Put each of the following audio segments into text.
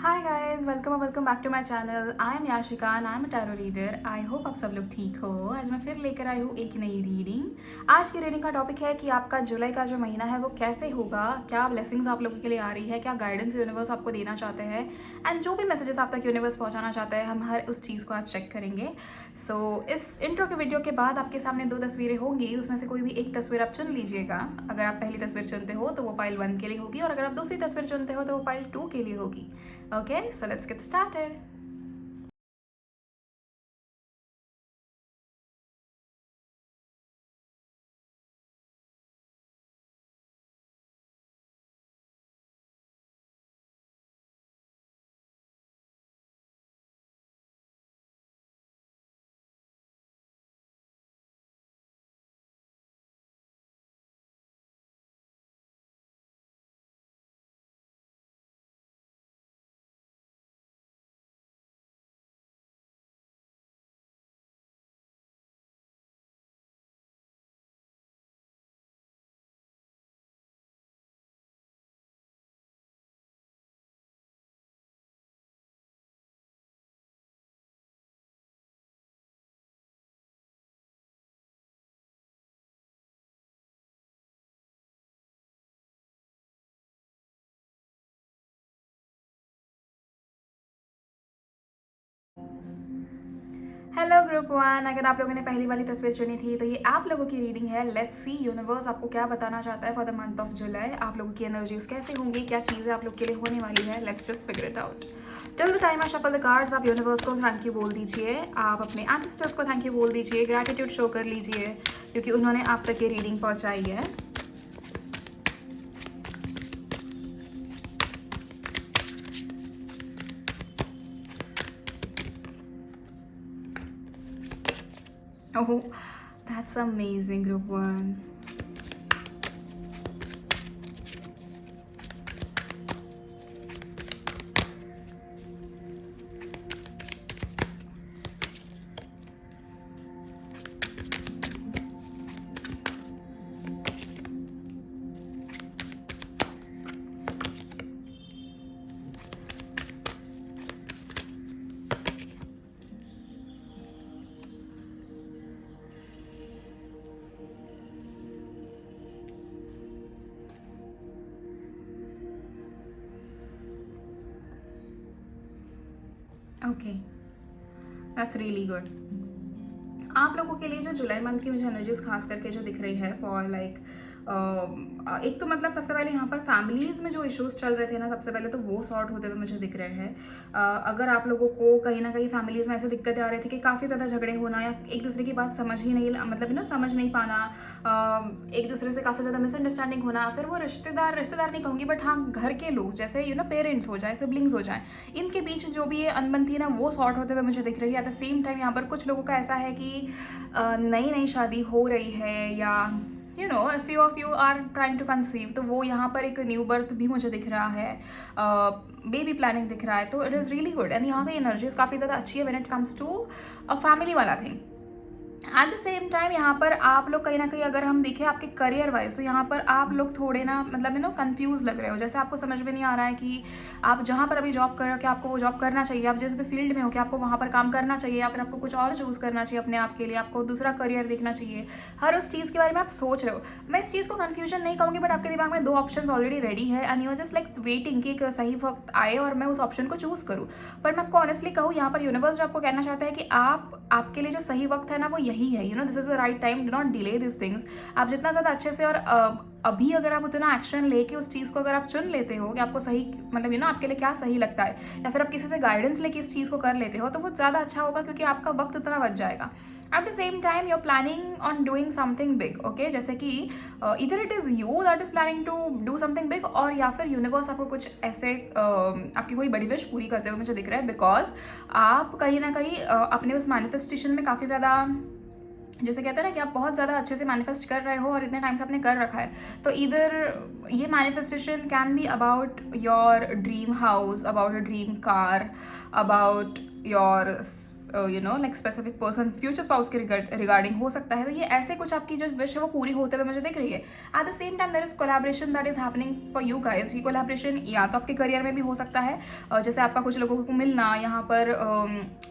Hi guys, welcome back to my channel. I am Yashika and I am a tarot reader. I hope आप सब लोग ठीक हो। आज मैं फिर लेकर आई हूँ एक नई रीडिंग। आज की रीडिंग का टॉपिक है कि आपका जुलाई का जो महीना है वो कैसे होगा, क्या ब्लेसिंग्स आप लोगों के लिए आ रही है, क्या गाइडेंस यूनिवर्स आपको देना चाहते हैं एंड जो भी मैसेजेस आप तक यूनिवर्स पहुँचाना चाहते हैं, हम हर उस चीज़ को आज चेक करेंगे। सो इस इंट्रो के वीडियो के बाद आपके सामने 2 तस्वीरें होंगी, उसमें से कोई भी एक तस्वीर आप चुन लीजिएगा। अगर आप पहली तस्वीर चुनते हो तो वो पाइल 1 के लिए होगी और अगर आप दूसरी तस्वीर चुनते हो तो वो पाइल 2 के लिए होगी। Okay, so let's get started. Hello group 1, अगर आप लोगों ने पहली वाली तस्वीर चुनी थी तो ये आप लोगों की रीडिंग है। लेट्स सी यूनिवर्स आपको क्या बताना चाहता है फॉर द मंथ ऑफ जुलाई। आप लोगों की एनर्जीज कैसे होंगी, क्या चीज़ें आप लोग के लिए होने वाली है। Let's just figure it out. Till the time I shuffle the cards, आप यूनिवर्स को थैंक यू बोल दीजिए, आप अपने एंसेस्टर्स को थैंक यू बोल दीजिए, ग्रैटिट्यूड शो कर लीजिए क्योंकि उन्होंने आप तक ये रीडिंग पहुँचाई है। Oh, that's amazing, group 1. Okay, that's really good. आप लोगों के लिए जो जुलाई मंथ की मुझे एनर्जीज खास करके जो दिख रही है फॉर लाइक एक तो मतलब सबसे पहले यहाँ पर फैमिलीज़ में जो इश्यूज चल रहे थे ना, सबसे पहले तो वो सॉर्ट होते हुए मुझे दिख रहे हैं। अगर आप लोगों को कहीं ना कहीं फैमिलीज़ में ऐसे दिक्कतें आ रही थी कि काफ़ी ज़्यादा झगड़े होना या एक दूसरे की बात समझ ही नहीं, मतलब ना समझ नहीं पाना, एक दूसरे से काफ़ी ज़्यादा मिसअंडरस्टैंडिंग होना, फिर वो रिश्तेदार नहीं कहूँगी बट हाँ घर के लोग जैसे पेरेंट्स हो जाए, सिबलिंग्स हो जाए, इनके बीच जो भी ये अनबन थी ना वो सॉर्ट होते हुए मुझे दिख रही है। एट द सेम टाइम यहाँ पर कुछ लोगों का ऐसा है कि नई नई शादी हो रही है या few of you are trying to conceive, तो वो यहाँ पर एक न्यू बर्थ भी मुझे दिख रहा है, बेबी प्लानिंग दिख रहा है। तो it is really good and यहाँ की एनर्जीज काफ़ी ज़्यादा अच्छी है when it comes to a family वाला thing. At the same time यहाँ पर आप लोग कहीं ना कहीं अगर हम देखें आपके करियर वाइज, तो यहाँ पर आप लोग थोड़े ना मतलब कंफ्यूज लग रहे हो, जैसे आपको समझ में नहीं आ रहा है कि आप जहाँ पर अभी जॉब कर रहे हो क्या आपको वो जॉब करना चाहिए, आप जिस भी फील्ड में हो क्या आपको वहाँ पर काम करना चाहिए या फिर आपको कुछ और चूज़ करना चाहिए अपने आप के लिए, आपको दूसरा करियर देखना चाहिए। हर उस चीज़ के बारे में आप सोच रहे हो। मैं इस चीज़ को कन्फ्यूजन नहीं कहूँगी बट आपके दिमाग में 2 ऑप्शन ऑलरेडी रेडी है and you are just like waiting कि एक सही वक्त आए और मैं उस ऑप्शन को चूज़ करूँ। पर मैं आपको ऑनेस्टली कहूँ, यहाँ पर यूनिवर्स जो आपको कहना चाहता है कि आपके लिए जो सही वक्त है ना वो यही है। This is the right time, do not delay this things. आप जितना ज़्यादा अच्छे से और अभी अगर आप उतना एक्शन लेके उस चीज़ को अगर आप चुन लेते हो कि आपको सही मतलब आपके लिए क्या सही लगता है, या फिर आप किसी से गाइडेंस लेके इस चीज़ को कर लेते हो तो वो ज़्यादा अच्छा होगा क्योंकि आपका वक्त उतना बच जाएगा। At the same time you are planning on doing something big, okay, जैसे कि इधर it is you that is planning to do something big और या फिर यूनिवर्स आपको कुछ ऐसे आपकी कोई बड़ी विश पूरी करते हुए मुझे दिख रहा है, बिकॉज आप कहीं ना कहीं अपने उस मैनिफेस्टेशन में काफ़ी ज़्यादा, जैसे कहते हैं ना कि आप बहुत ज़्यादा अच्छे से मैनिफेस्ट कर रहे हो और इतने टाइम से आपने कर रखा है। तो इधर ये manifestation can be about your dream house, about a dream car, about your like specific person, future spouse के रिगार्डिंग हो सकता है। तो ये ऐसे कुछ आपकी जो विश है वो पूरी होते हुए मुझे दिख रही है। At the same time there is collaboration that is happening for you guys. ये कोलैबोरेशन या तो आपके करियर में भी हो सकता है, जैसे आपका कुछ लोगों को मिलना, यहाँ पर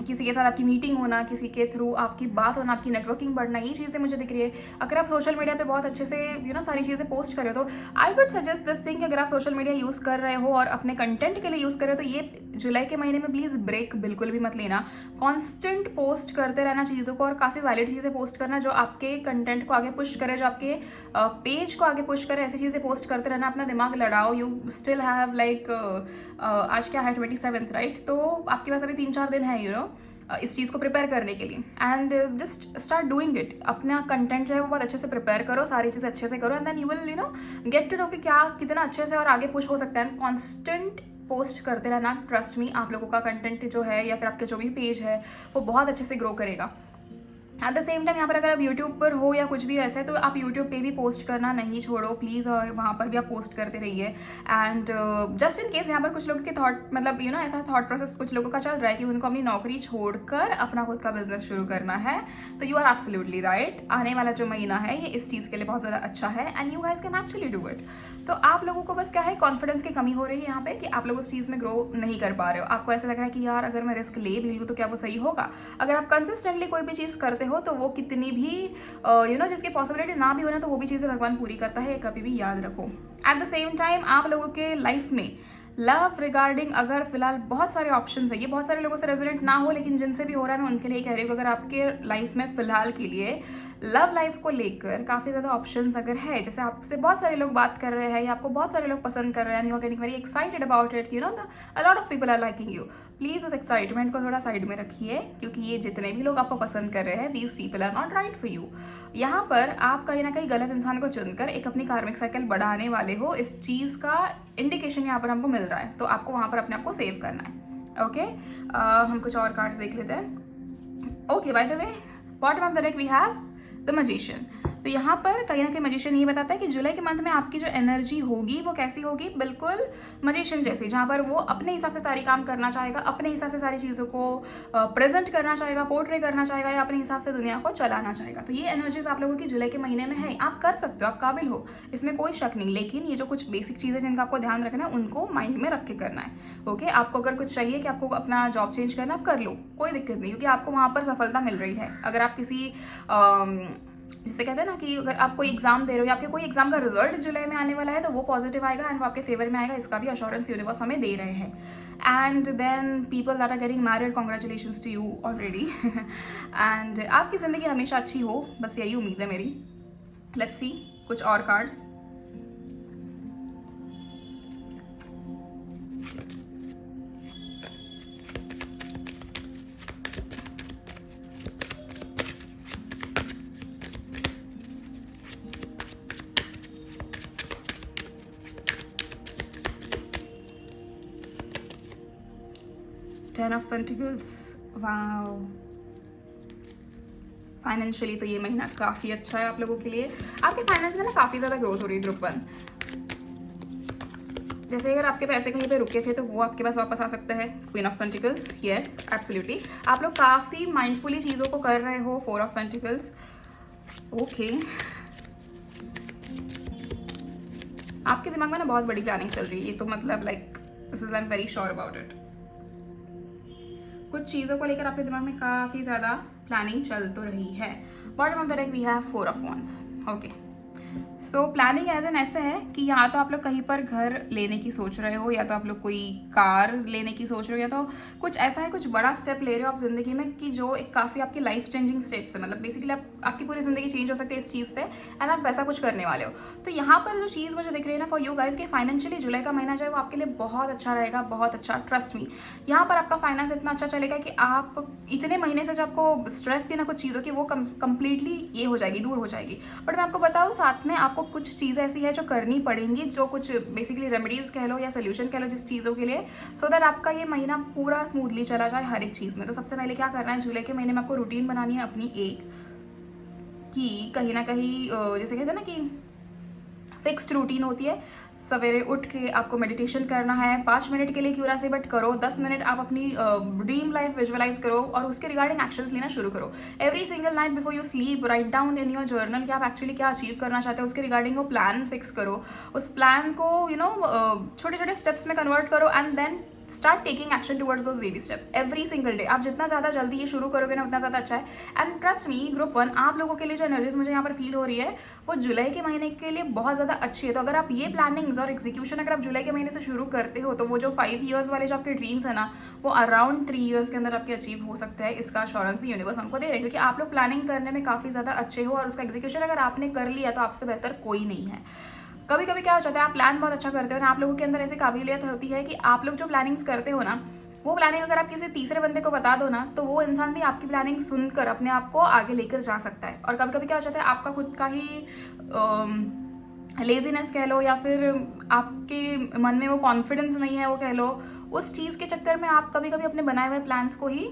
किसी के साथ आपकी मीटिंग होना, किसी के थ्रू आपकी बात होना, आपकी नेटवर्किंग बढ़ना, ये चीज़ें मुझे दिख रही है। अगर आप सोशल मीडिया पे बहुत अच्छे से सारी चीज़ें पोस्ट कर रहे हो तो I would suggest this thing, अगर आप सोशल मीडिया यूज़ कर रहे हो और अपने कंटेंट के लिए यूज़ कर रहे हो तो ये जुलाई के महीने में प्लीज़ ब्रेक बिल्कुल भी मत लेना। कॉन्स्टेंट पोस्ट करते रहना चीज़ों को, और काफ़ी वैलिड चीज़ें पोस्ट करना जो आपके कंटेंट को आगे पुश करे, जो आपके पेज को आगे पुश करे, ऐसी चीज़ें पोस्ट करते रहना। अपना दिमाग लड़ाओ। यू स्टिल हैव लाइक आज क्या है 27th राइट, तो आपके पास अभी 3-4 दिन है इस चीज़ को प्रिपेयर करने के लिए। And just start doing it. अपना कंटेंट जो है वो बहुत अच्छे से प्रिपेयर करो, सारी चीज़ें अच्छे से करो, and then you will get to know कि क्या कितना अच्छे से और आगे पुश हो सकता है। कॉन्स्टेंट पोस्ट करते रहना, ट्रस्ट मी, आप लोगों का कंटेंट जो है या फिर आपके जो भी पेज है वो बहुत अच्छे से ग्रो करेगा। एट द सेम टाइम यहाँ पर अगर आप यूट्यूब पर हो या कुछ भी ऐसा है तो आप यूट्यूब पे भी पोस्ट करना नहीं छोड़ो प्लीज़, वहाँ पर भी आप पोस्ट करते रहिए। एंड जस्ट इन केस यहाँ पर कुछ लोगों के थॉट मतलब ऐसा थॉट प्रोसेस कुछ लोगों का चल रहा है कि उनको अपनी नौकरी छोड़कर अपना खुद का बिजनेस शुरू करना है, तो यू आर एब्सोल्युटली राइट। आने वाला जो महीना है ये इस चीज़ के लिए बहुत ज़्यादा अच्छा है and you guys can actually do it. तो आप लोगों को बस क्या है, कॉन्फिडेंस की कमी हो रही है यहाँ पे कि आप लोग उस चीज़ में ग्रो नहीं कर पा रहे हो। आपको ऐसा लग रहा है कि यार अगर मैं रिस्क ले भी लूँ तो क्या वो सही होगा। अगर आप कंसिस्टेंटली कोई भी चीज़ करते हो तो वो कितनी भी जिसकी पॉसिबिलिटी ना भी होना तो वो भी चीज़ें भगवान पूरी करता है, कभी भी याद रखो। एट द सेम टाइम आप लोगों के लाइफ में लव रिगार्डिंग अगर फिलहाल बहुत सारे ऑप्शंस है, ये बहुत सारे लोगों से रेजोनेट ना हो लेकिन जिनसे भी हो रहा है मैं उनके लिए कह रही हूँ, अगर आपके लाइफ में फिलहाल के लिए लव लाइफ को लेकर काफ़ी ज़्यादा ऑप्शंस अगर है, जैसे आपसे बहुत सारे लोग बात कर रहे हैं या आपको बहुत सारे लोग पसंद कर रहे हैं, you are getting very excited about it, a lot of people are liking you, please उस एक्साइटमेंट को थोड़ा साइड में रखिए क्योंकि ये जितने भी लोग आपको पसंद कर रहे हैं these people are not right for you. यहाँ पर आप कहीं ना कहीं गलत इंसान को चुनकर एक अपनी कार्मिक साइकिल बढ़ाने वाले हो, इस चीज़ का इंडिकेशन यहाँ पर हमको मिल रहा है, तो आपको वहाँ पर अपने आप को सेव करना है। ओके हम कुछ और कार्ड्स देख लेते हैं। Okay by the way bottom of the deck we have the magician. तो यहाँ पर कहीं ना कहीं मैजिशियन ये बताता है कि जुलाई के मंथ में आपकी जो एनर्जी होगी वो कैसी होगी, बिल्कुल मैजिशियन जैसी, जहाँ पर वो अपने हिसाब से सारी काम करना चाहेगा, अपने हिसाब से सारी चीज़ों को प्रेजेंट करना चाहेगा, पोर्ट्रे करना चाहेगा या अपने हिसाब से दुनिया को चलाना चाहेगा। तो ये एनर्जीज आप लोगों की जुलाई के महीने में है, आप कर सकते हो, आप काबिल हो, इसमें कोई शक नहीं। लेकिन ये जो कुछ बेसिक चीज़ें जिनका आपको ध्यान रखना है उनको माइंड में रख के करना है। ओके आपको अगर कुछ चाहिए कि आपको अपना जॉब चेंज करना, आप कर लो, कोई दिक्कत नहीं, क्योंकि आपको वहाँ पर सफलता मिल रही है। अगर आप किसी जैसे कहते हैं ना कि अगर आप कोई एग्जाम दे रहे हो या आपके कोई एग्जाम का रिजल्ट जुलाई में आने वाला है तो वो पॉजिटिव आएगा एंड वो आपके फेवर में आएगा, इसका भी अश्योरेंस यूनिवर्स हमें दे रहे हैं। And then people that are getting married, congratulations to you already. And आपकी ज़िंदगी हमेशा अच्छी हो, बस यही उम्मीद है मेरी। लेट्स सी कुछ और cards. Ten of Pentacles, wow. Financially तो ये महीना काफ़ी अच्छा है आप लोगों के लिए। आपके फाइनेंस में ना काफ़ी ज़्यादा ग्रोथ हो रही है ग्रुप 1। जैसे अगर आपके पैसे कहीं पे रुके थे तो वो आपके पास वापस आ सकता है। Queen of pentacles, yes absolutely, आप लोग काफ़ी माइंडफुली चीज़ों को कर रहे हो। 4 ऑफ पेंटिकल्स, ओके आपके दिमाग में ना बहुत बड़ी प्लानिंग चल रही है, ये तो मतलब like this is I am very sure about it. कुछ चीज़ों को लेकर आपके दिमाग में काफ़ी ज़्यादा प्लानिंग चल तो रही है। Bottom of the deck we have 4 of wands. Okay so planning as an ऐसे है कि या तो आप लोग कहीं पर घर लेने की सोच रहे हो, या तो आप लोग कोई कार लेने की सोच रहे हो, या तो कुछ ऐसा है, कुछ बड़ा स्टेप ले रहे हो आप ज़िंदगी में कि जो एक काफ़ी आपकी लाइफ चेंजिंग स्टेप्स है, मतलब बेसिकली आपकी पूरी ज़िंदगी चेंज हो सकती है इस चीज़ से, एंड आप वैसा कुछ करने वाले हो। तो यहाँ पर जो चीज़ मुझे दिख रही है ना फॉर यू गाइज कि फाइनेंशियली जुलाई का महीना जो है वो आपके लिए बहुत अच्छा रहेगा, बहुत अच्छा, ट्रस्ट मी। यहाँ पर आपका फाइनेंस इतना अच्छा चलेगा कि आप इतने महीने से जो आपको स्ट्रेस थी ना कुछ चीज़ों की, वो कंप्लीटली ये हो जाएगी, दूर हो जाएगी। बट मैं आपको बताऊँ साथ में आपको कुछ चीज़ें ऐसी है जो करनी पड़ेंगी, जो कुछ बेसिकली रेमेडीज़ कह लो या सोल्यूशन कह लो जिस चीज़ों के लिए, सो दैट आपका ये महीना पूरा स्मूथली चला जाए हर एक चीज़ में। तो सबसे पहले क्या करना है, जुलाई के महीने में आपको रूटीन बनानी है अपनी एक, कि कहीं ना कहीं जैसे कहते हैं ना कि फिक्स्ड रूटीन होती है। सवेरे उठ के आपको मेडिटेशन करना है, 5 मिनट के लिए क्यों ना से बट करो। 10 मिनट आप अपनी ड्रीम लाइफ विजुअलाइज करो और उसके रिगार्डिंग एक्शंस लेना शुरू करो। Every single night before you sleep write down in your journal कि आप एक्चुअली क्या अचीव करना चाहते हो, उसके रिगार्डिंग वो प्लान फिक्स करो। उस प्लान को छोटे छोटे स्टेप्स में कन्वर्ट करो and then start taking action towards those baby steps every single day. आप जितना ज़्यादा जल्दी ये शुरू करोगे ना उतना ज़्यादा अच्छा है। एंड ट्रस्ट मी ग्रुप 1 आप लोगों के लिए जो एनर्जीज मुझे यहाँ पर फील हो रही है वो जुलाई के महीने के लिए बहुत ज़्यादा अच्छी है। तो अगर आप ये प्लानिंग्स और एग्जीक्यूशन अगर आप जुलाई के महीने से शुरू करते हो तो वो जो 5 ईयर्स वाले जो आपके ड्रीम्स है ना वो अराउंड 3 ईयर्स के अंदर आपके अचीव हो सकता है। इसका अश्योरेंस भी यूनिवर्स हमको दे रहे हैं क्योंकि आप लोग प्लानिंग करने में काफ़ी ज़्यादा अच्छे हो और उसका एग्जीक्यूशन अगर आपने कर लिया तो आपसे बेहतर कोई नहीं है। कभी कभी क्या हो जाता है आप प्लान बहुत अच्छा करते हो ना, आप लोगों के अंदर ऐसी काबिलियत होती है कि आप लोग जो प्लानिंग्स करते हो ना वो प्लानिंग अगर आप किसी तीसरे बंदे को बता दो ना तो वो इंसान भी आपकी प्लानिंग सुनकर अपने आप को आगे लेकर जा सकता है। और कभी कभी क्या हो जाता है आपका खुद का ही लेजीनेस कह लो या फिर आपके मन में वो कॉन्फिडेंस नहीं है वो कह लो, उस चीज़ के चक्कर में आप कभी कभी अपने बनाए हुए प्लान्स को ही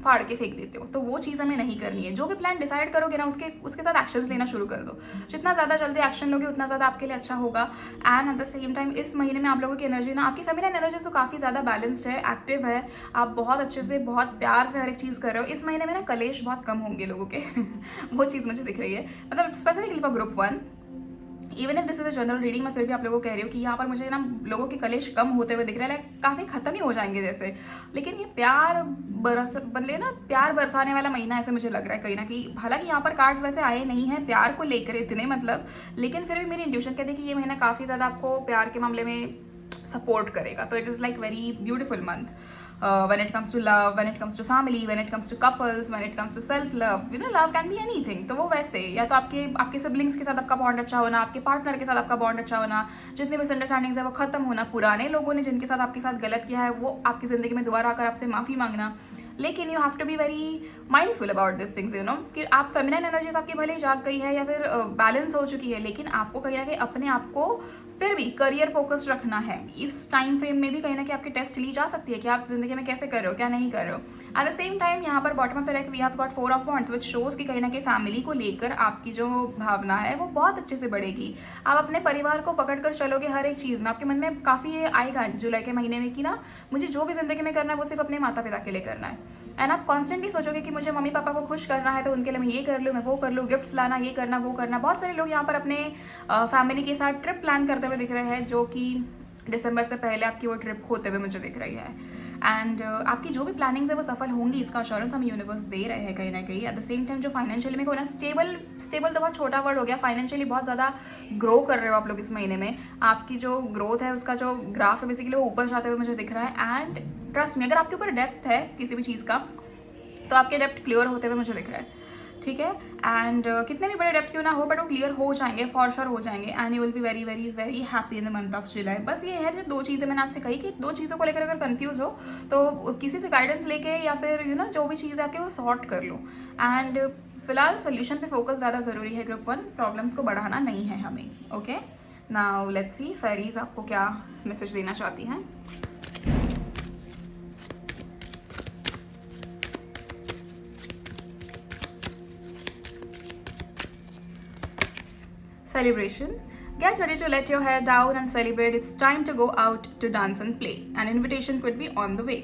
फाड़ के फेंक देते हो। तो वो चीज़ हमें नहीं करनी है। जो भी प्लान डिसाइड करोगे ना उसके साथ एक्शंस लेना शुरू कर दो। जितना ज़्यादा जल्दी एक्शन लोगे उतना ज़्यादा आपके लिए अच्छा होगा। And at the same time इस महीने में आप लोगों की एनर्जी ना, आपकी फेमिनिन एनर्जी तो काफ़ी ज़्यादा बैलेंस्ड है, एक्टिव है, आप बहुत अच्छे से बहुत प्यार से हर एक चीज़ कर रहे हो। इस महीने में ना कलेश बहुत कम होंगे लोगों के वो चीज़ मुझे दिख रही है, मतलब specifically for group 1। Even if this is a general reading, मैं फिर भी आप लोगों को कह रही हूँ कि यहाँ पर मुझे ना लोगों के कलेश कम होते हुए दिख रहा है, लाइक काफ़ी ख़त्म ही हो जाएंगे जैसे। लेकिन ये प्यार बदले ना प्यार बरसाने वाला महीना ऐसे मुझे लग रहा है कहीं ना कहीं। हालांकि यहाँ पर कार्ड्स वैसे आए नहीं हैं प्यार को लेकर इतने, मतलब, लेकिन फिर भी मेरी इंट्यूशन कहती है कि ये महीना काफ़ी ज़्यादा आपको प्यार के मामले में सपोर्ट करेगा। तो it is like very beautiful month when it comes to love, when it comes to family, when it comes to couples, when it comes to self love, love can be anything। तो वो वैसे या तो आपके siblings के साथ आपका bond अच्छा होना, आपके पार्टनर के साथ आपका बॉन्ड अच्छा होना, जितने मिसअंडरस्टैंडिंग्स है वो खत्म होना, पुराने लोगों ने जिनके साथ आपके साथ गलत किया है वो आपकी ज़िंदगी में दोबारा आकर आपसे माफ़ी मांगना। लेकिन you have to be very mindful about this things, कि आप फेमिनिन एनर्जीज आपकी भले ही जाग गई है या फिर बैलेंस हो चुकी है, लेकिन आपको कहीं ना कहीं अपने आप को फिर भी करियर फोकस्ड रखना है। इस टाइम फ्रेम में भी कहीं ना कहीं आपकी टेस्ट ली जा सकती है कि आप जिंदगी में कैसे कर रहे हो, क्या नहीं कर रहे हो। एट द सेम टाइम यहाँ पर bottom of the deck we have got 4 of wands, which shows कि कहीं ना कहीं फैमिली को लेकर आपकी जो भावना है वो बहुत अच्छे से बढ़ेगी। आप अपने परिवार को पकड़ कर चलोगे हर एक चीज़ में। आपके मन में काफ़ी ये आएगा जुलाई के महीने में कि ना मुझे जो भी जिंदगी में करना है वो सिर्फ अपने माता पिता के लिए करना है। एंड आप कॉन्स्टेंटली सोचोगे कि मुझे मम्मी पापा को खुश करना है तो उनके लिए मैं ये कर लूँ, मैं वो कर लूँ, गिफ्ट्स लाना, ये करना, वो करना। बहुत सारे लोग यहाँ पर अपने फैमिली के साथ ट्रिप प्लान करते हुए दिख रहे हैं जो कि दिसंबर से पहले आपकी वो ट्रिप होते हुए मुझे दिख रही है। एंड आपकी जो भी प्लानिंग्स है वो सफल होंगी, इसका अश्योरेंस हम यूनिवर्स दे रहे हैं कहीं ना कहीं। एट द सेम टाइम जो फाइनेंशियली में को ना स्टेबल तो बहुत छोटा वर्ड हो गया, फाइनेंशियली बहुत ज़्यादा ग्रो कर रहे हो आप लोग इस महीने में। आपकी जो ग्रोथ है उसका जो ग्राफ है बेसिकली वो ऊपर जाते हुए मुझे दिख रहा है। एंड ट्रस्ट में अगर आपके ऊपर डेप्थ है किसी भी चीज़ का तो आपके डेप्थ क्लियर होते हुए मुझे दिख रहा है, ठीक है। एंड कितने भी बड़े डेप्थ क्यों ना हो बट वो क्लियर हो जाएंगे, फॉर श्योर हो जाएंगे। And you will be very very very happy in the month of जुलाई। बस ये है जो 2 चीज़ें मैंने आपसे कही कि 2 चीज़ों को लेकर अगर कंफ्यूज हो तो किसी से गाइडेंस लेके या फिर जो भी चीज़ आपके वो सॉर्ट कर लो। एंड फिलहाल सोल्यूशन पे फोकस ज़्यादा ज़रूरी है ग्रुप 1, प्रॉब्लम्स को बढ़ाना नहीं है हमें। Okay, now let's see fairies आपको क्या मैसेज देना चाहती हैं। Celebration. Get ready to let your hair down and celebrate. It's time to go out to dance and play. An invitation could be on the way.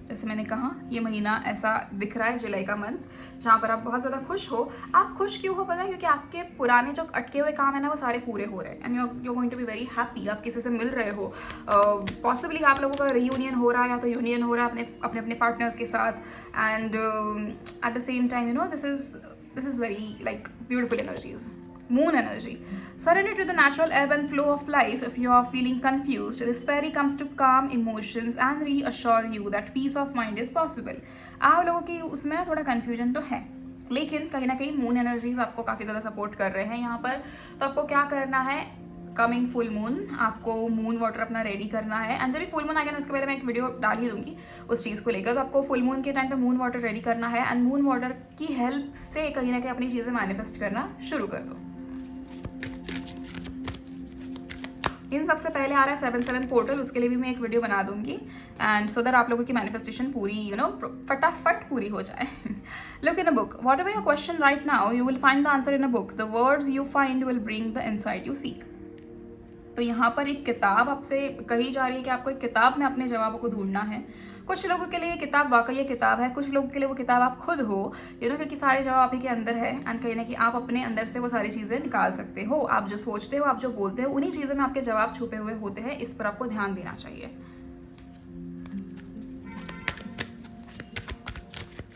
जैसे मैंने कहा ये महीना ऐसा दिख रहा है जुलाई का मंथ जहाँ पर आप बहुत ज़्यादा खुश हो। आप खुश क्यों हो पता है? क्योंकि आपके पुराने जो अटके हुए काम है ना वो सारे पूरे हो रहे हैं and you going to be very happy. आप किसी से मिल रहे हो, पॉसिबली आप लोगों का रीयूनियन हो रहा है या तो यूनियन हो रहा है अपने पार्टनर्स के साथ। And at the same time this is very like beautiful energies. Moon energy. Surrender to the natural ebb and flow of life. If you are feeling confused, this fairy comes to calm emotions and reassure you that peace of mind is possible. आप लोगों की उसमें थोड़ा confusion तो है, लेकिन कहीं ना कहीं मून एनर्जीज आपको काफ़ी ज़्यादा सपोर्ट कर रहे हैं यहाँ पर। तो आपको क्या करना है, कमिंग फुल मून आपको मून वाटर अपना रेडी करना है। एंड जब भी फुल मून आएगा ना उसके पहले मैं एक वीडियो डाल ही दूंगी उस चीज़ को लेकर। तो आपको फुल मून के टाइम पे मून वाटर रेडी करना है एंड मून वाटर की हेल्प से कहीं ना कहीं अपनी चीज़ें मैनिफेस्ट करना शुरू कर दो। इन सबसे पहले आ रहा है 7/7 पोर्टल, उसके लिए भी मैं एक वीडियो बना दूंगी एंड सो दैट आप लोगों की मैनिफेस्टेशन पूरी फटाफट पूरी हो जाए। Look in a book, what ever your question right now you will find the answer in a book. The words you find will bring the insight you seek. तो यहाँ पर एक किताब आपसे कही जा रही है कि आपको एक किताब में अपने जवाबों को ढूंढना है। कुछ लोगों के लिए ये किताब वाकई किताब है, कुछ लोगों के लिए वो किताब आप खुद हो, क्योंकि सारे जवाब आप ही के अंदर है एंड कहीं ना कहीं आप अपने अंदर से वो सारी चीज़ें निकाल सकते हो। आप जो सोचते हो, आप जो बोलते हो, उन्हीं चीज़ों में आपके जवाब छुपे हुए होते हैं। इस पर आपको ध्यान देना चाहिए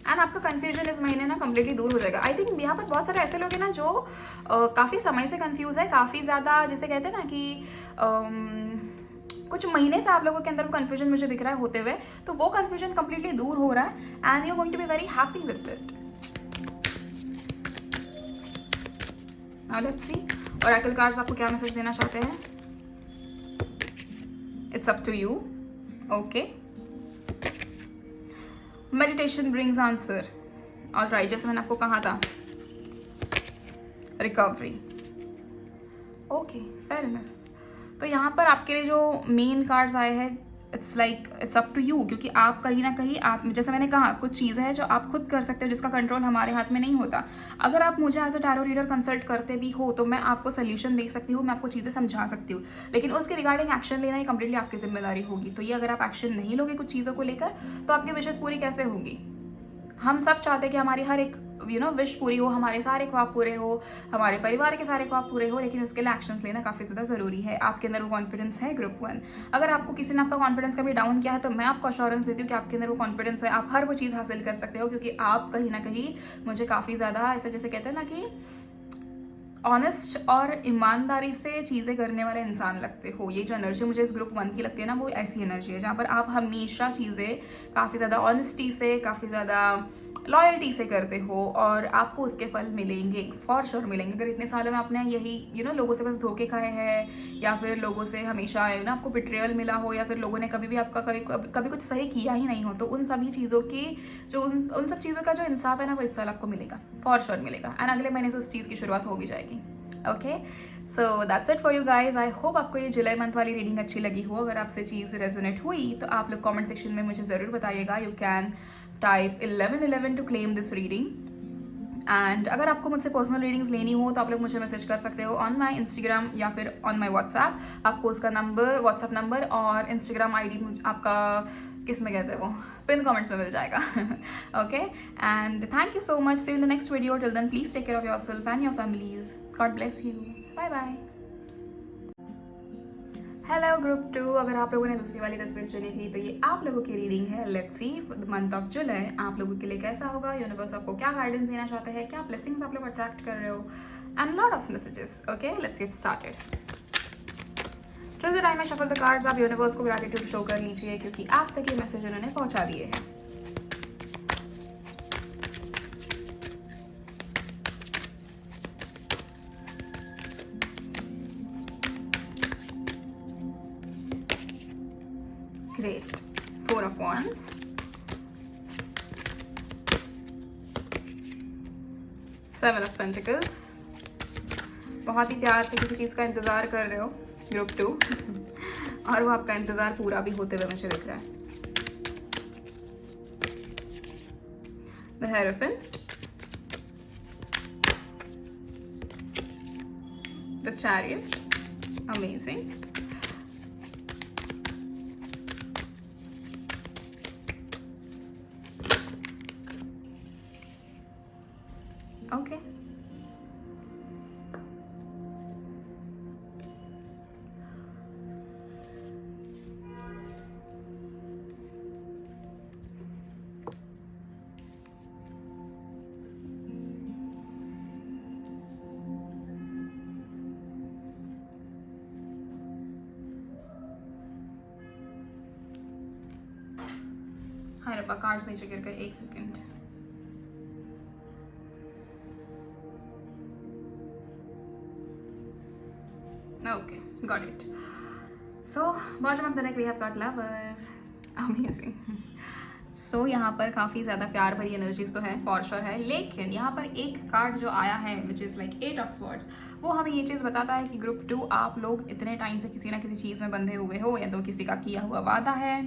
एंड आपका कन्फ्यूजन इस महीने ना कम्प्लीटली दूर हो जाएगा। आई थिंक यहाँ पर बहुत सारे ऐसे लोग हैं ना जो काफ़ी समय से कंफ्यूज है, काफ़ी ज़्यादा, जिसे कहते हैं ना कि कुछ महीने से आप लोगों के अंदर वो कन्फ्यूजन मुझे दिख रहा है होते हुए, तो वो कन्फ्यूजन कम्प्लीटली दूर हो रहा है and you going to be very happy with it. Now let's see oracle cards आपको क्या मैसेज देना चाहते हैं। It's up to you. Okay, meditation brings answer. Alright, जैसे मैंने आपको कहा था, रिकवरी। Okay, fair enough. तो यहाँ पर आपके लिए जो मेन कार्ड्स आए हैं, it's like it's up to you, क्योंकि आप कहीं ना कहीं, आप जैसे मैंने कहा, कुछ चीज़ें हैं जो आप खुद कर सकते हो, जिसका कंट्रोल हमारे हाथ में नहीं होता। अगर आप मुझे as a tarot reader consult करते भी हो तो मैं आपको सोल्यूशन दे सकती हूँ, मैं आपको चीज़ें समझा सकती हूँ, लेकिन उसके रिगार्डिंग एक्शन लेना ही कंप्लीटली आपकी जिम्मेदारी होगी। तो ये अगर आप एक्शन नहीं लोगे कुछ चीज़ों को लेकर, तो आपकी विशेष पूरी कैसे होगी? हम सब चाहते हैं कि हमारी हर एक विश पूरी हो, हमारे सारे ख्वाब पूरे हो, हमारे परिवार के सारे ख्वाब पूरे हो, लेकिन उसके लिए एक्शंस लेना काफ़ी ज़्यादा ज़रूरी है। आपके अंदर वो कॉन्फिडेंस है ग्रुप 1। अगर आपको किसी ने आपका कॉन्फिडेंस कभी डाउन किया है तो मैं आपको अश्योरेंस देती हूँ कि आपके अंदर वो कॉन्फिडेंस है, आप हर वो चीज़ हासिल कर सकते हो, क्योंकि आप कहीं ना कहीं मुझे काफ़ी ज़्यादा ऐसे, जैसे कहते हैं ना कि ऑनेस्ट और ईमानदारी से चीज़ें करने वाले इंसान लगते हो। ये जो एनर्जी मुझे इस ग्रुप 1 की लगती है ना, वो ऐसी एनर्जी है जहाँ पर आप हमेशा चीज़ें काफ़ी ज़्यादा ऑनेस्टी से, काफ़ी ज़्यादा लॉयल्टी से करते हो और आपको उसके फल मिलेंगे, फॉर श्योर मिलेंगे। अगर इतने सालों में आपने यही लोगों से बस धोखे खाए हैं, या फिर लोगों से हमेशा आपको बिट्रेयल मिला हो, या फिर लोगों ने कभी भी आपका कभी कुछ सही किया ही नहीं हो, तो उन सभी चीज़ों की जो उन सब चीज़ों का जो इंसाफ है ना, वो इस साल आपको मिलेगा, फॉर श्योर मिलेगा। एंड अगले महीने से उस चीज़ की शुरुआत हो भी जाएगी। Okay, so that's it for you guys. I hope आपको ये जुलाई मंथ वाली रीडिंग अच्छी लगी हो। अगर आपसे चीज़ रेजोनेट हुई तो आप लोग कमेंट सेक्शन में मुझे ज़रूर बताइएगा। You can type 1111 to claim this reading. And अगर आपको मुझसे पर्सनल रीडिंग्स लेनी हो तो आप लोग मुझे मैसेज कर सकते हो ऑन माई इंस्टाग्राम या फिर ऑन माई व्हाट्सएप। आपको उसका नंबर, व्हाट्सएप नंबर और इंस्टाग्राम ID आपका किस में कहते हैं वो पिन कमेंट्स में मिल जाएगा। Okay, and thank you so much. See you in the next video. Till then please take care of yourself and your families. God bless you. Bye bye. Hello group 2, अगर आप लोगों ने दूसरी वाली तस्वीर चुनी थी तो ये आप लोगों की रीडिंग है। लेट्स सी मंथ ऑफ जुलाई आप लोगों के लिए कैसा होगा, यूनिवर्स आपको क्या गाइडेंस देना चाहते हैं, क्या ब्लेसिंग्स आप लोग अट्रैक्ट कर रहे हो, and lot of messages. Okay, let's get started. Till the time I shuffle the cards, आप यूनिवर्स को ग्रैटिट्यूड शो कर लीजिए क्योंकि आप तक ये मैसेज उन्होंने पहुंचा दिए हैं। Great. 4 of Wands. Seven of Pentacles. बहुत ही प्यार से किसी चीज़ का इंतज़ार कर रहे हो ग्रुप 2 और वो आपका इंतज़ार पूरा भी होते हुए मुझे दिख रहा है। The Hierophant. The Chariot. Amazing. Okay. हाँ रब्बा, कार्ड्स नीचे गिर गए, एक second. Okay, got it. So bottom of the deck we have got lovers. Amazing. So यहाँ पर काफ़ी ज़्यादा प्यार भरी एनर्जीज तो है, फॉर श्योर है, लेकिन यहाँ पर एक कार्ड जो आया है which is like 8 of swords, वो हमें ये चीज़ बताता है कि ग्रुप 2 आप लोग इतने टाइम से किसी ना किसी चीज़ में बंधे हुए हो, या तो किसी का किया हुआ वादा है,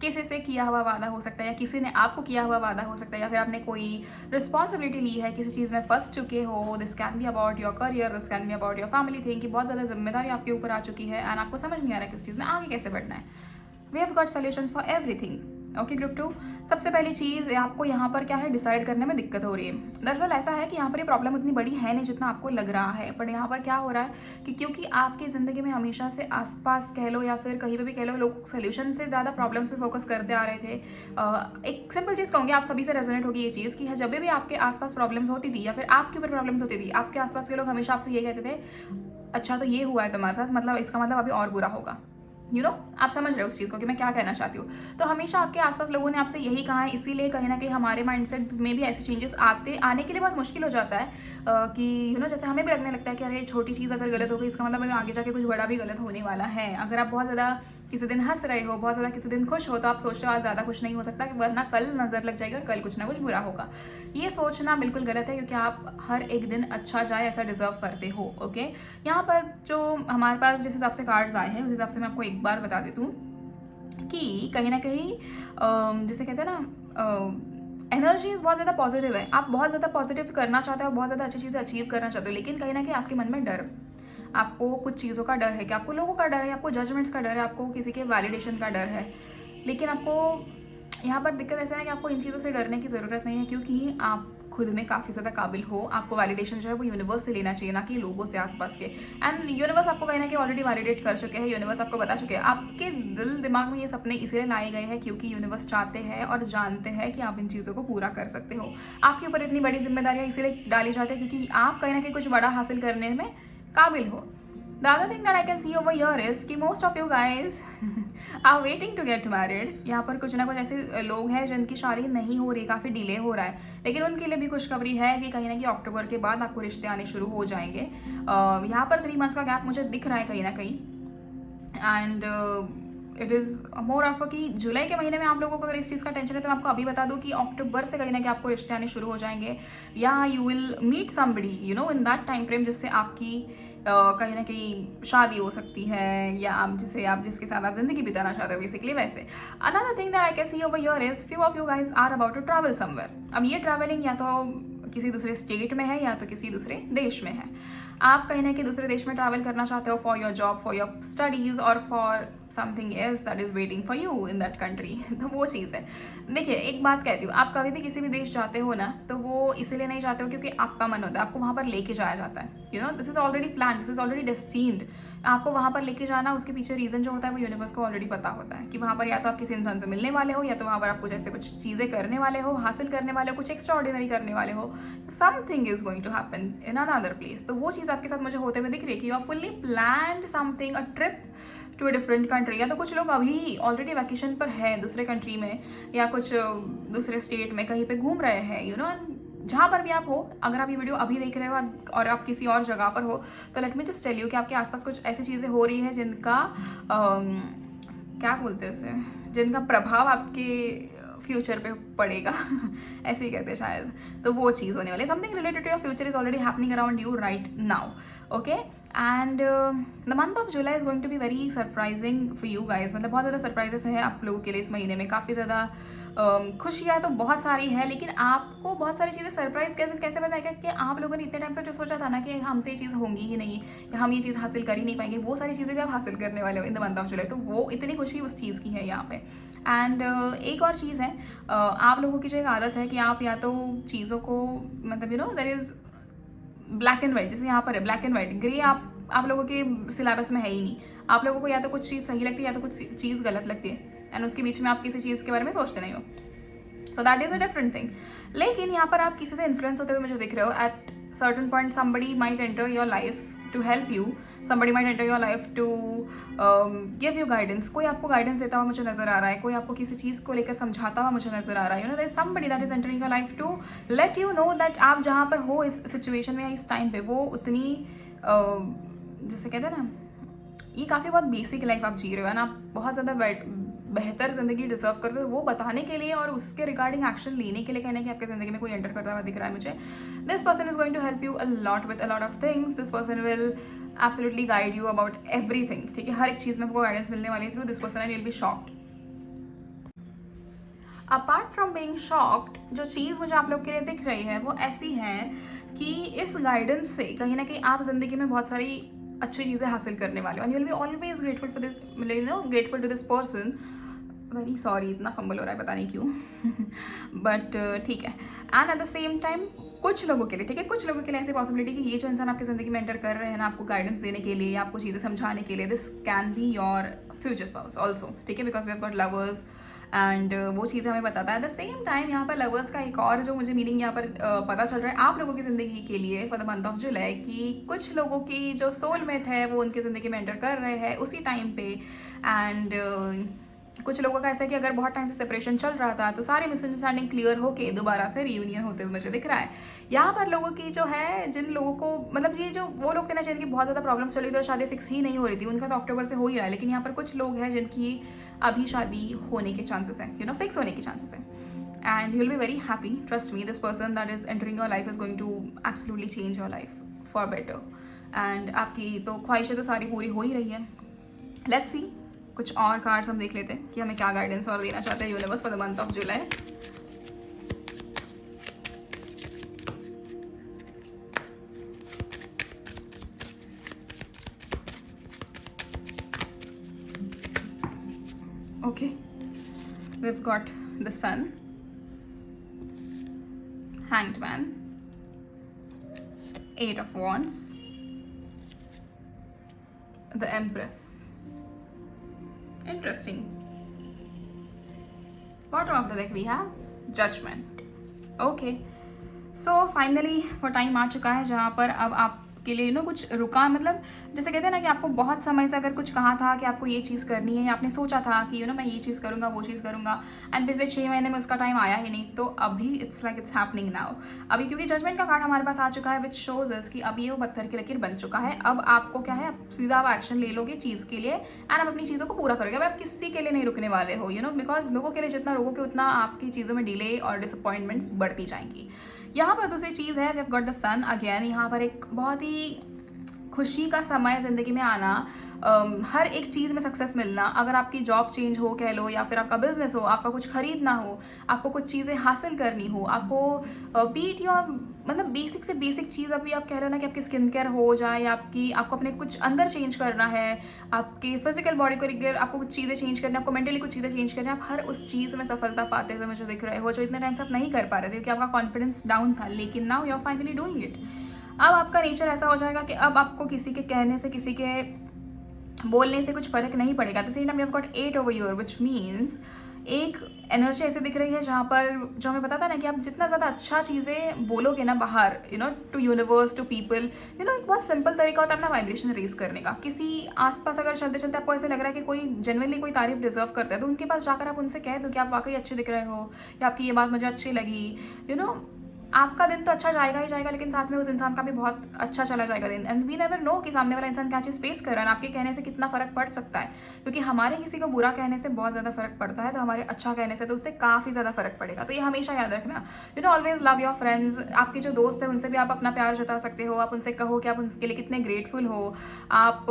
किसी से किया हुआ वादा हो सकता है, या किसी ने आपको किया हुआ वादा हो सकता है, या फिर आपने कोई रिस्पॉन्सिबिलिटी ली है, किसी चीज़ में फंस चुके हो. This can be about your career, this can be about your family thing, कि बहुत ज़्यादा जिम्मेदारी आपके ऊपर आ चुकी है एंड आपको समझ नहीं आ रहा है किस चीज़ में आगे कैसे बढ़ना है. We have got solutions for everything. Okay group 2, सबसे पहली चीज़ आपको यहाँ पर क्या है, डिसाइड करने में दिक्कत हो रही है. दरअसल ऐसा है कि यहाँ पर ये प्रॉब्लम उतनी बड़ी है नहीं जितना आपको लग रहा है, बट यहाँ पर क्या हो रहा है कि क्योंकि आपकी ज़िंदगी में हमेशा से आसपास कह लो या फिर कहीं पे भी कह लो, लोग सोल्यूशन से ज़्यादा प्रॉब्लम्स पे फोकस करते आ रहे थे. एक सिंपल चीज़ कहूँगी, आप सभी से रेजोनेट होगी ये चीज़ कि जब भी आपके आसपास प्रॉब्लम्स होती थी या फिर आपके ऊपर प्रॉब्लम्स होती थी, आपके आसपास के लोग हमेशा आपसे ये कहते थे, अच्छा तो ये हुआ है तुम्हारे साथ, मतलब इसका मतलब अभी और बुरा होगा. आप समझ रहे हो उस चीज़ को कि मैं क्या कहना चाहती हूँ. तो हमेशा आपके आसपास लोगों ने आपसे यही कहा है, इसीलिए कहीं ना कहीं हमारे माइंडसेट में भी ऐसे चेंजेस आने के लिए बहुत मुश्किल हो जाता है कि जैसे हमें भी लगने लगता है कि अरे छोटी चीज़ अगर गलत हो गई, इसका मतलब हमें आगे जाके कुछ बड़ा भी गलत होने वाला है. अगर आप बहुत ज़्यादा किसी दिन हंस रहे हो, बहुत ज़्यादा किसी दिन खुश हो, तो आप सोचो आज ज़्यादा खुश नहीं हो सकता, वरना कल नज़र लग जाएगी और कल कुछ ना कुछ बुरा होगा. ये सोचना बिल्कुल गलत है, क्योंकि आप हर एक दिन अच्छा जाए ऐसा डिजर्व करते हो. ओके, यहाँ पर जो हमारे पास जिस हिसाब से कार्ड्स आए हैं उस हिसाब से मैं आपको एक बार बता देती हूँ कि कहीं ना कहीं जैसे कहते हैं ना, एनर्जीज बहुत ज़्यादा पॉजिटिव है. आप बहुत ज़्यादा पॉजिटिव करना चाहते हो, बहुत ज़्यादा अच्छी चीज़ें अचीव करना चाहते हो, लेकिन कहीं ना कहीं आपके मन में डर, आपको कुछ चीज़ों का डर है, कि आपको लोगों का डर है, आपको जजमेंट्स का डर है, आपको किसी के वैलिडेशन का डर है. लेकिन आपको यहाँ पर दिक्कत ऐसा है कि आपको इन चीज़ों से डरने की ज़रूरत नहीं है, क्योंकि आप खुद में काफ़ी ज़्यादा काबिल हो. आपको वैलिडेशन जो है वो यूनिवर्स से लेना चाहिए, ना कि लोगों से आसपास के. एंड यूनिवर्स आपको कहीं ना कहीं ऑलरेडी वैलिडेट कर चुके हैं. यूनिवर्स आपको बता चुके हैं. आपके दिल दिमाग में ये सपने इसलिए लाए गए हैं क्योंकि यूनिवर्स चाहते हैं और जानते हैं कि आप इन चीज़ों को पूरा कर सकते हो. आपके ऊपर इतनी बड़ी जिम्मेदारियाँ इसीलिए डाली जाती है क्योंकि आप कहीं ना कहीं कुछ बड़ा हासिल करने में काबिल हो. The other thing that I can see over here is कि most of you guys are waiting to get married. यहाँ पर कुछ ना कुछ ऐसे लोग हैं जिनकी शादी नहीं हो रही, काफ़ी डिले हो रहा है, लेकिन उनके लिए भी खुशखबरी है कि कहीं ना कहीं अक्टूबर के बाद आपको रिश्ते आने शुरू हो जाएंगे. यहाँ पर 3 months का गैप मुझे दिख रहा है कहीं ना कहीं. And it is more of कि जुलाई के महीने में आप लोगों को अगर इस चीज़ का टेंशन है तो मैं आपको अभी बता दूं कि अक्टूबर से कहीं ना कहीं आपको रिश्ते आने शुरू हो जाएंगे, या you will meet somebody in that time frame, जिससे आपकी कहीं ना कहीं शादी हो सकती है, या आप जिसके साथ आप जिंदगी बिताना चाहते हो बेसिकली. वैसे another thing that I can see over here is few of you guys are about to travel somewhere. अब ये ट्रैवलिंग या तो किसी दूसरे स्टेट में है या तो किसी दूसरे देश में है. आप कहीं ना कहीं दूसरे देश में ट्रैवल करना चाहते हो for your job, for your studies और for something else that is waiting for you in that country. तो वो चीज़ है. देखिए एक बात कहती हूँ, आप कभी भी किसी भी देश जाते हो ना, तो वो इसीलिए नहीं जाते हो क्योंकि आपका मन होता है, आपको वहाँ पर लेके जाया जाता है. This is already plan, this is already destined. आपको वहाँ पर लेके जाना, उसके पीछे रीज़न जो होता है वो यूनिवर्स को ऑलरेडी पता होता है कि वहाँ पर या तो आप किसी इंसान से मिलने वाले हो, या तो वहाँ पर आप कुछ ऐसे कुछ चीज़ें करने वाले हो, हासिल करने वाले हो, कुछ एक्स्ट्रा ऑर्डिनरी करने वाले हो. Something is going to happen in another place. तो वो चीज़ आपके साथ मुझे होते हुए दिख रही है कि you are fully planned something, a trip to a different country. या तो कुछ लोग अभी ऑलरेडी वैकेशन पर है दूसरे कंट्री में, या कुछ दूसरे स्टेट में कहीं पे घूम रहे हैं. जहाँ पर भी आप हो, अगर आप ये वीडियो अभी देख रहे हो और आप किसी और जगह पर हो, तो let me just tell you कि आपके आसपास कुछ ऐसी चीज़ें हो रही हैं जिनका क्या बोलते हैं उसे, जिनका प्रभाव आपके फ्यूचर पे पड़ेगा ऐसे ही कहते हैं शायद. तो वो चीज़ होने वाली है. Something related to your future is already happening around you right now. Okay, and the month of July is going to be very surprising for you guys. मतलब बहुत ज़्यादा सरप्राइजेस है आप लोगों के लिए इस महीने में. काफ़ी ज़्यादा खुशियाँ तो बहुत सारी है, लेकिन आपको बहुत सारी चीज़ें सरप्राइज कैसे बताएगा कि आप लोगों ने इतने टाइम से जो सोचा था ना कि हमसे ये चीज़ होंगी ही नहीं, या हम ये चीज़ हासिल कर ही नहीं पाएंगे, वो सारी चीज़ें भी आप हासिल करने वाले हो इन द मंथ ऑफ जुलाई. तो वो इतनी खुशी उस चीज़ की है यहाँ पे. एंड एक और चीज़ है, आप लोगों की जो एक आदत है कि आप या तो चीज़ों को मतलब there is black and white, जैसे यहाँ पर है ब्लैक एंड वाइट. ग्रे आप लोगों के सिलेबस में है ही नहीं. आप लोगों को या तो कुछ चीज़ सही लगती है या तो कुछ चीज़ गलत लगती है, एंड उसके बीच में आप किसी चीज़ के बारे में सोचते नहीं हो. तो that is a different thing. लेकिन यहाँ पर आप किसी से इन्फ्लुएंस होते हुए मुझे दिख रहे हो. At certain point somebody might enter your life to help you, somebody might enter your life to give you guidance. कोई आपको गाइडेंस देता हुआ मुझे नजर आ रहा है, कोई आपको किसी चीज़ को लेकर समझाता हुआ मुझे नजर आ रहा है. there is somebody that is entering your life to let you know that आप जहाँ पर हो इस सिचुएशन में या इस टाइम पे, वो उतनी जैसे कहते हैं ना, ये काफ़ी बहुत बेसिक लाइफ आप जी रहे हो ना, आप बहुत ज़्यादा बेहतर ज़िंदगी डिजर्व करते हो. वो बताने के लिए और उसके रिगार्डिंग एक्शन लेने के लिए कहने कि आपके ज़िंदगी में कोई एंटर करता हुआ दिख रहा है मुझे. This person is going to help you a lot with a lot of things. This person will absolutely guide you about everything. ठीक है, हर एक चीज़ में आपको गाइडेंस मिलने वाली है through this person and you will be shocked. Apart from being shocked, जो चीज़ मुझे आप लोग के लिए दिख रही है वो ऐसी है कि इस गाइडेंस से कहीं ना कहीं आप ज़िंदगी में बहुत सारी अच्छी चीज़ें हासिल करने वाले हो, and you will be always grateful for this, grateful to this person. Very sorry, इतना फंबल हो रहा है, पता नहीं क्यों। बट ठीक है। And at the same time कुछ लोगों के लिए, ठीक है, कुछ लोगों के लिए ऐसी पॉसिबिलिटी कि ये जो इंसान आपकी ज़िंदगी में एंटर कर रहे हैं ना, आपको गाइडेंस देने के लिए या आपको चीज़ें समझाने के लिए, this can be your future spouse also, ठीक है, because we have got lovers and वो चीज़ें हमें बताता है। एट द सेम टाइम यहाँ पर लवर्स का एक और जो मुझे मीनिंग यहाँ पर पता चल रहा है आप लोगों की ज़िंदगी के लिए फॉर द मंथ ऑफ जुलाई, कि कुछ लोगों की जो सोलमेट है वो उनकी ज़िंदगी में एंटर कर रहे हैं उसी टाइम पे। एंड कुछ लोगों का ऐसा है कि अगर बहुत टाइम से सेपरेशन चल रहा था तो सारी मिसअंडरस्टैंडिंग क्लियर होके दोबारा से रियूनियन होते हुए मुझे दिख रहा है। यहाँ पर लोगों की जो है, जिन लोगों को मतलब ये जो वो लोग थे ना जिनकी बहुत ज़्यादा प्रॉब्लम्स चल रही थी और शादी फिक्स ही नहीं हो रही थी, उनका तो अक्टूबर से हो ही रहा है, लेकिन यहाँ पर कुछ लोग हैं जिनकी अभी शादी होने के चांसेस हैं, फिक्स होने के चांसेस हैं। And you will be very happy, trust me, this person that is entering your life is going to absolutely change your life for better. And आपकी तो ख्वाहिशें तो सारी पूरी हो ही रही है। लेट्स सी, कुछ और कार्ड्स हम देख लेते हैं कि हमें क्या गाइडेंस और देना चाहते हैं universe for the month of July. Okay, we've got the sun, hanged man, 8 of wands, the empress. Interesting. Bottom of the deck we have judgment. Okay, so finally वो टाइम आ चुका है जहाँ पर अब आपके लिए कुछ रुका, मतलब जैसे कहते हैं ना कि आपको बहुत समय से अगर कुछ कहा था कि आपको ये चीज़ करनी है या आपने सोचा था कि मैं ये चीज़ करूँगा वो चीज़ करूँगा, एंड पिछले 6 महीने में उसका टाइम आया ही नहीं, तो अभी it's like it's happening now. अभी क्योंकि जजमेंट का कार्ड हमारे पास आ चुका है विच शोज अस कि अब ये वो पत्थर की लकीर बन चुका है। अब आपको क्या है, अब सीधा आप एक्शन ले लोगे चीज़ के लिए एंड आप अपनी चीज़ों को पूरा करोगे। अब आप किसी के लिए नहीं रुकने वाले हो, बिकॉज लोगों के लिए जितना रोगोगे उतना आपकी चीज़ों में डिले और डिसअपॉइंटमेंट्स बढ़ती जाएंगी। यहाँ पर दूसरी चीज़ है, we have got the sun again. यहाँ पर एक बहुत ही खुशी का समय ज़िंदगी में आना, हर एक चीज़ में सक्सेस मिलना। अगर आपकी जॉब चेंज हो कह लो, या फिर आपका बिजनेस हो, आपका कुछ खरीदना हो, आपको कुछ चीज़ें हासिल करनी हो, आपको बीट या मतलब बेसिक से बेसिक चीज़, अभी आप कह रहे हो ना कि आपकी स्किन केयर हो जाए, या आपको अपने कुछ अंदर चेंज करना है, आपकी फिजिकल बॉडी को लेकर आपको कुछ चीज़ें चेंज करनी है, आपको मेंटली कुछ चीज़ें चेंज करनी है, आप हर उस चीज़ में सफलता पाते हुए मुझे दिख रहे हो जो इतने टाइम से आप नहीं कर पा रहे थे क्योंकि आपका कॉन्फिडेंस डाउन था, लेकिन now you are finally doing it. अब आपका नेचर ऐसा हो जाएगा कि अब आपको किसी के कहने से, किसी के बोलने से कुछ फर्क नहीं पड़ेगा। The same time you have got 8 over your, which means एक एनर्जी ऐसे दिख रही है जहाँ पर जो हमें पता था ना कि आप जितना ज़्यादा अच्छा चीज़ें बोलोगे ना बाहर, टू यूनिवर्स, टू पीपल, एक बहुत सिंपल तरीका होता है अपना वाइब्रेशन रेज करने का। किसी आसपास अगर चलते चलते आपको ऐसे लग रहा है कि कोई जेन्युइनली कोई तारीफ डिजर्व करता है, तो उनके पास जाकर आप उनसे कह दो कि आप वाकई अच्छे दिख रहे हो, या आपकी ये बात मुझे अच्छी लगी। आपका दिन तो अच्छा जाएगा ही जाएगा, लेकिन साथ में उस इंसान का भी बहुत अच्छा चला जाएगा दिन। एंड वी नेवर नो कि सामने वाला इंसान क्या चीज़ फेस कर रहा है, आपके कहने से कितना फ़र्क पड़ सकता है, क्योंकि हमारे किसी को बुरा कहने से बहुत ज़्यादा फ़र्क पड़ता है, तो हमारे अच्छा कहने से तो उससे काफ़ी ज़्यादा फ़र्क पड़ेगा। तो ये हमेशा याद रखना, ऑलवेज लव योर फ्रेंड्स। आपके जो दोस्त हैं उनसे भी आप अपना प्यार जता सकते हो, आप उनसे कहो कि आप उनके लिए कितने ग्रेटफुल हो, आप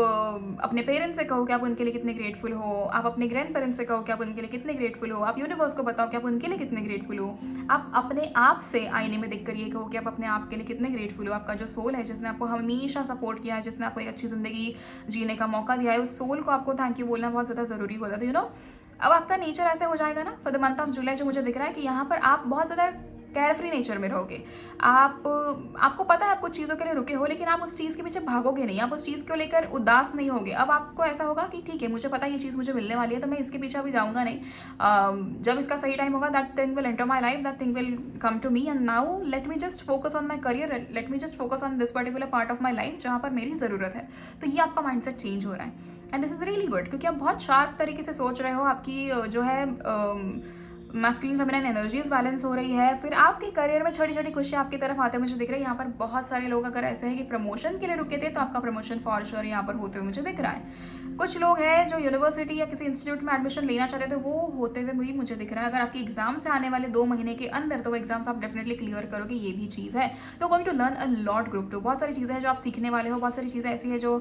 अपने पेरेंट्स से कहो कि आप उनके लिए कितने ग्रेटफुल हो, आप अपने ग्रैंड पेरेंट्स से कहो कि आप उनके लिए कितने ग्रेटफुल हो, आप यूनिवर्स को बताओ कि आप उनके लिए कितने ग्रेटफुल हो, आप अपने आप से आईने में देख कर ये कहो कि आप अपने आप के लिए कितने ग्रेटफुल हो। आपका जो सोल है जिसने आपको हमेशा सपोर्ट किया है, जिसने आपको एक अच्छी ज़िंदगी जीने का मौका दिया है, उस सोल को आपको थैंक यू बोलना बहुत ज़्यादा ज़रूरी होता है। तो अब आपका नेचर ऐसे हो जाएगा ना फॉर द मंथ ऑफ जुलाई, जो मुझे दिख रहा है कि यहाँ पर आप बहुत ज़्यादा केयर फ्री नेचर में रहोगे। आपको पता है आप कुछ चीज़ों के लिए रुके हो, लेकिन आप उस चीज़ के पीछे भागोगे नहीं, आप उस चीज़ को लेकर उदास नहीं होगे। अब आपको ऐसा होगा कि ठीक है, मुझे पता है ये चीज़ मुझे मिलने वाली है, तो मैं इसके पीछे अभी जाऊँगा नहीं। जब इसका सही टाइम होगा, that thing will enter my life, that thing will come to me, and now let me just focus on my career, let me just focus on this particular part of my life जहाँ पर मेरी ज़रूरत है। तो ये आपका mindset change हो रहा है, and this is really good, क्योंकि आप बहुत शार्प तरीके से सोच रहे हो। आपकी जो है मैस्कुलिन फेमिनिन एनर्जीज बैलेंस हो रही है। फिर आपके करियर में छोटी छोटी खुशियाँ आपकी तरफ आते हुए मुझे दिख रही है। यहाँ पर बहुत सारे लोग अगर ऐसे हैं कि प्रमोशन के लिए रुके थे, तो आपका प्रमोशन फॉर श्योर यहाँ पर होते हुए मुझे दिख रहा है। कुछ लोग हैं जो यूनिवर्सिटी या किसी इंस्टीट्यूट में एडमिशन लेना चाहते थे, वो होते हुए भी मुझे दिख रहा है। अगर आपकी एग्जाम से आने वाले 2 महीने के अंदर, तो वो एग्जाम्स आप डेफिनेटली क्लियर करोगे, ये भी चीज़ है। You going to learn a lot group 2, बहुत सारी चीज़ें हैं जो आप सीखने वाले हो, बहुत सारी चीज़ें ऐसी है जो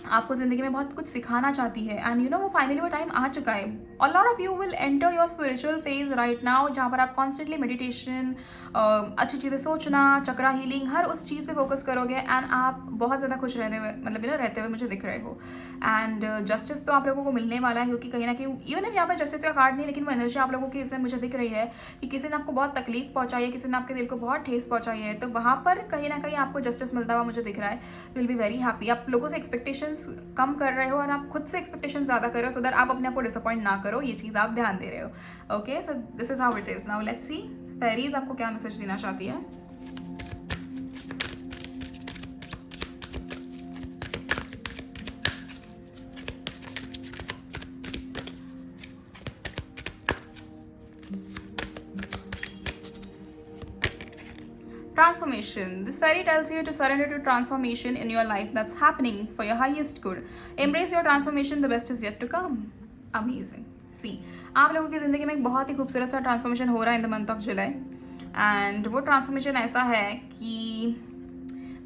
आपको ज़िंदगी में बहुत कुछ सिखाना चाहती है, एंड यू नो वो फाइनली वो टाइम आ चुका है। अ lot of you will enter your spiritual phase right now, जहाँ पर आप कॉन्स्टेंटली मेडिटेशन, अच्छी चीज़ें सोचना, चक्रा हीलिंग, हर उस चीज़ पे फोकस करोगे, एंड आप बहुत ज़्यादा खुश रहते हुए, मतलब रहते हुए मुझे दिख रहे हो। एंड जस्टिस तो आप लोगों को मिलने वाला है, क्योंकि कहीं ना कहीं इवन if यहाँ पर जस्टिस का कार्ड नहीं, लेकिन वो एनर्जी आप लोगों की इसमें मुझे दिख रही है कि किसी ने आपको बहुत तकलीफ पहुंचाई है, किसी ने आपके दिल को बहुत ठेस पहुंचाई है, तो वहाँ पर कहीं ना कहीं आपको जस्टिस मिलता हुआ मुझे दिख रहा है। Will be very happy. आप लोगों से एक्सपेक्टेशंस कम कर रहे हो और आप खुद से एक्सपेक्टेशन ज़्यादा कर रहे हो, सो दैट आप अपने आप को डिसअपॉइंट ना करो, ये चीज़ आप ध्यान दे रहे हो। Okay, so this is how it is. Now let's see fairies आपको क्या मैसेज देना चाहती है। Transformation. This fairy tells you to surrender to transformation in your life that's happening for your highest good. Embrace your transformation. The best is yet to come. Amazing. See, आप लोगों की ज़िंदगी में एक बहुत ही खूबसूरत सा ट्रांसफॉर्मेशन हो रहा है in the month of July, and वो ट्रांसफॉर्मेशन ऐसा है कि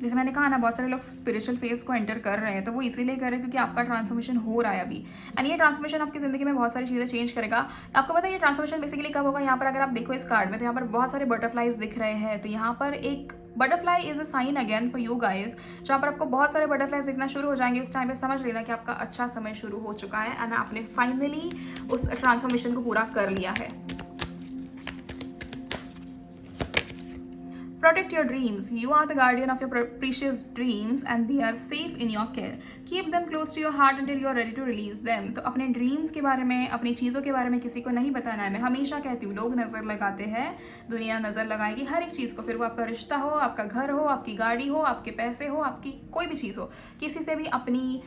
जैसे मैंने कहा ना, बहुत सारे लोग स्पिरिचुअल फेज को एंटर कर रहे हैं, तो वो इसीलिए कर रहे हैं क्योंकि आपका ट्रांसफॉर्मेशन हो रहा है अभी, एंड ये ट्रांसफॉर्मेशन आपकी ज़िंदगी में बहुत सारी चीज़ें चेंज करेगा। आपको पता है ये ट्रांसफॉर्मेशन बेसिकली कब होगा? यहाँ पर अगर आप देखो इस कार्ड में, तो यहाँ पर बहुत सारे बटरफ्लाइज दिख रहे हैं, तो यहाँ पर एक butterfly is a sign again for you guys, जहाँ पर आपको बहुत सारे बटरफ्लाइज दिखना शुरू हो जाएंगे। इस टाइम पे समझ लेना कि आपका अच्छा समय शुरू हो चुका है, एंड आपने फाइनली उस ट्रांसफॉर्मेशन को पूरा कर लिया है। Protect your dreams. You are the guardian of your precious dreams and they are safe in your care. Keep them close to your heart until you are ready to release them. तो अपने dreams के बारे में, अपनी चीज़ों के बारे में किसी को नहीं बताना है। मैं हमेशा कहती हूँ, लोग नज़र लगाते हैं, दुनिया नज़र लगाएगी हर एक चीज़ को, फिर वो आपका रिश्ता हो, आपका घर हो, आपकी गाड़ी हो, आपके पैसे हो, आपकी कोई भी चीज़ हो। किसी से भी अपनी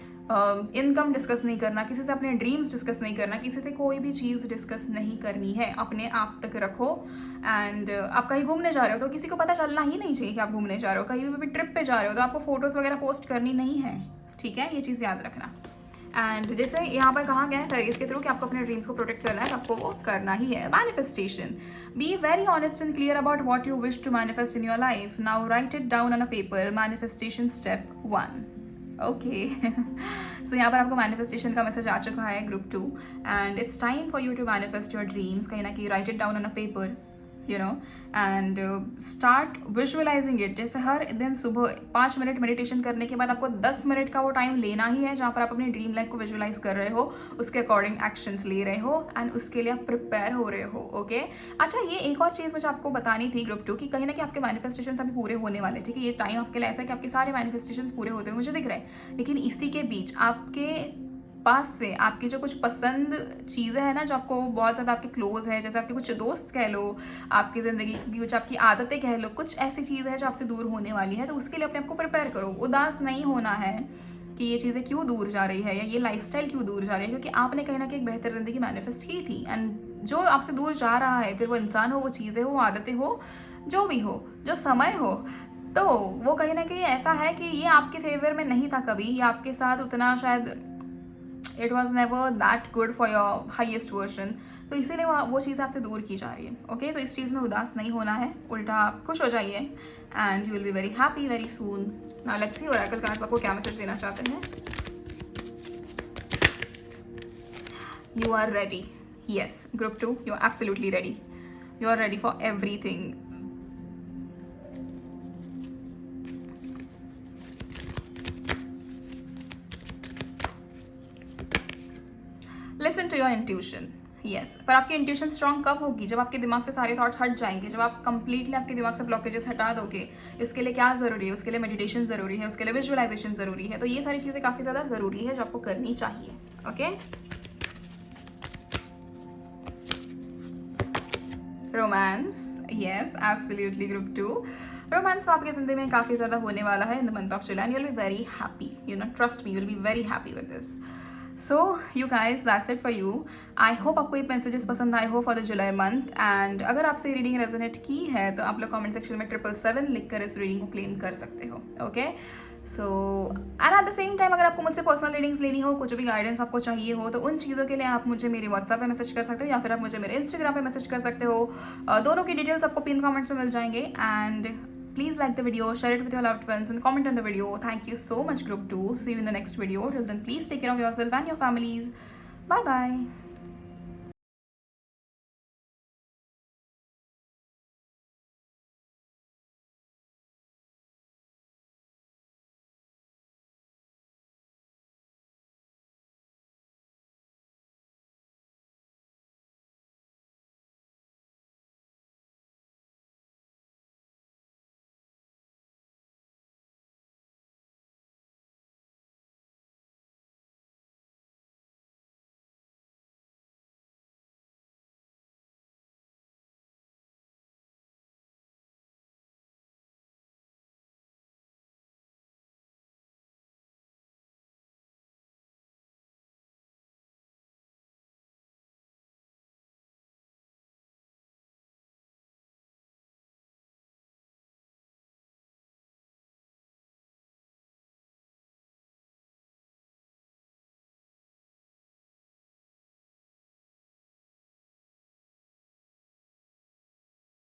इनकम डिस्कस नहीं करना, किसी से अपने ड्रीम्स डिस्कस नहीं करना, किसी से कोई भी चीज़ डिस्कस नहीं करनी है, अपने आप तक रखो। एंड आप कहीं घूमने जा रहे हो तो किसी को पता चलना ही नहीं चाहिए कि आप घूमने जा रहे हो। कहीं भी ट्रिप पे जा रहे हो तो आपको फोटोज़ वगैरह पोस्ट करनी नहीं है, ठीक है? ये चीज़ याद रखना। एंड जैसे यहाँ पर कहा गया है इसके थ्रू कि आपको अपने ड्रीम्स को प्रोटेक्ट करना है, तो आपको वो करना ही है। Manifestation, be very honest and clear about what you wish to manifest in your life. Now write it down on a paper. Manifestation step 1। Okay, so यहाँ पर आपको मैनिफेस्टेशन का मैसेज आ चुका है group 2, and it's time for you to manifest your dreams. कहीं ना कहीं write it down on a paper, you know, and start visualizing it. जैसे हर दिन सुबह 5 मिनट मेडिटेशन करने के बाद आपको 10 मिनट का वो टाइम लेना ही है, जहाँ पर आप अपनी ड्रीम लाइफ को विजुअलाइज कर रहे हो, उसके अकॉर्डिंग एक्शंस ले रहे हो, एंड उसके लिए आप प्रिपेयर हो रहे हो। ओके, अच्छा, ये एक और चीज़ मुझे आपको बतानी थी ग्रुप 2 की, कहीं ना कहीं आपके मैनिफेस्टेशन अभी पूरे होने वाले, ठीक है? ये टाइम आपके लिए ऐसा है कि आपके सारे मैनिफेस्टेशन पूरे होते हुए मुझे दिख रहे हैं, लेकिन इसी के बीच आपके पास से आपकी जो कुछ पसंद चीज़ें हैं ना, जो आपको बहुत ज़्यादा आपके क्लोज है, जैसे आपके कुछ दोस्त कह लो, आपकी ज़िंदगी की कुछ आपकी आदतें कह लो, कुछ ऐसी चीज़ है जो आपसे दूर होने वाली है, तो उसके लिए अपने आप को प्रिपेयर करो। उदास नहीं होना है कि ये चीज़ें क्यों दूर जा रही है या ये लाइफस्टाइल क्यों दूर जा रही है, क्योंकि आपने कहीं ना कहीं एक बेहतर ज़िंदगी मैनिफेस्ट की थी, एंड जो आपसे दूर जा रहा है, फिर वो इंसान हो, वो चीज़ें हो, आदतें हो, जो भी हो, जो समय हो, तो वो कहीं ना कहीं ऐसा है कि ये आपके फेवर में नहीं था कभी, ये आपके साथ उतना शायद it was never that good for your highest version, तो इसीलिए वो चीज़ आपसे दूर की जा रही है। ओके, तो इस चीज़ में उदास नहीं होना है, उल्टा आप खुश हो जाइए, and you will be very happy very soon. Now let's see oracle cards आपको क्या मैसेज देना चाहते हैं। You are ready. Yes group 2, you are absolutely ready. You are ready for everything. Listen to your intuition. Yes, पर आपकी intuition strong कब होगी? जब आपके दिमाग से सारे थॉट्स हट जाएंगे, जब आप कंप्लीटली आपके दिमाग से ब्लॉकेजेस हटा दोगे। इसके लिए क्या ज़रूरी है? उसके लिए मेडिटेशन ज़रूरी है, उसके लिए विजुअलाइजेशन ज़रूरी है, तो ये सारी चीज़ें काफ़ी ज़्यादा ज़रूरी है जो आपको करनी चाहिए। Okay, romance, yes absolutely group 2, romance आपकी ज़िंदगी में काफ़ी ज़्यादा होने वाला है in the month of July, you will be very happy, you know, trust me, you will be very happy with this. So you guys, that's it for you. I hope आपको ये मैसेजेस पसंद आए हो for the July month, and अगर आपसे reading resonate की है तो आप लोग कमेंट सेक्शन में 777 लिखकर इस रीडिंग को क्लेम कर सकते हो। Okay, so and at the same time अगर आपको मुझसे पर्सनल रीडिंग्स लेनी हो, कुछ भी गाइडेंस आपको चाहिए हो, तो उन चीज़ों के लिए आप मुझे मेरे व्हाट्सएप पे मैसेज कर सकते हो, या फिर आप मुझे मेरे इंस्टाग्राम पे मैसेज कर सकते हो। दोनों की डिटेल्स आपको पिन कमेंट्स में मिल जाएंगे, and Please like the video, share it with your loved ones, and comment on the video. Thank you so much, Group 2. See you in the next video. Till then, please take care of yourself and your families. Bye bye.